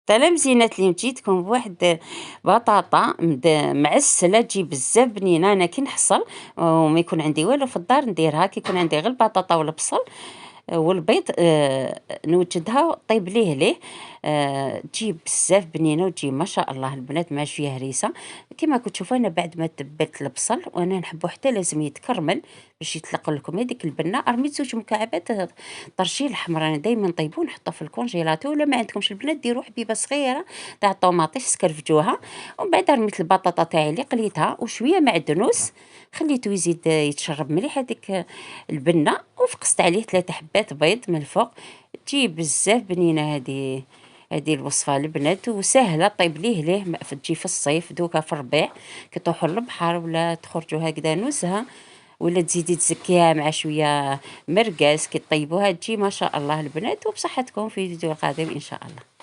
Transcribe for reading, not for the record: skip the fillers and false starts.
تلامزينات اليوم جيتكم بواحد بطاطا معسلة تجي بزاف بنينة. أنا كي نحصل وما يكون عندي والو في الدار نديرها، كي يكون عندي غير البطاطا والبصل والبيض نوجدها طيب ليه تجي بزاف بنينة وتجي ما شاء الله البنات ما فيها هريسة. كما كنت تشوفوا أنا بعد ما تبلت البصل وأنا نحبو حتى لازم يتكرمل باش يطلق لكم هذيك البنة. رميت 2 مكعبات طرشيل حمر، أنا دايما نطيبو نحطو في الكونجيلاتور، ولا ما عندكمش البنات ديروا حبيبة صغيرة تاع الطوماطيش سكرفجوها. ومن بعد رميت البطاطا تاعي اللي قليتها وشوية معدنوس، خليته يزيد يتشرب مليح هذيك البنة، وفقست عليه 3 حبات بيض من الفوق. تجي بزاف بنينة هذه الوصفة البنات، وسهلة طيب ليه تجي في الصيف دوكا في الربيع كي تروحوا للبحر ولا تخرجوا هكذا نزهة، ولا تزيدي تزكيها مع شوية مرقاس كي طيبوها تجي ما شاء الله البنات. وبصحتكم في فيديو قادم إن شاء الله.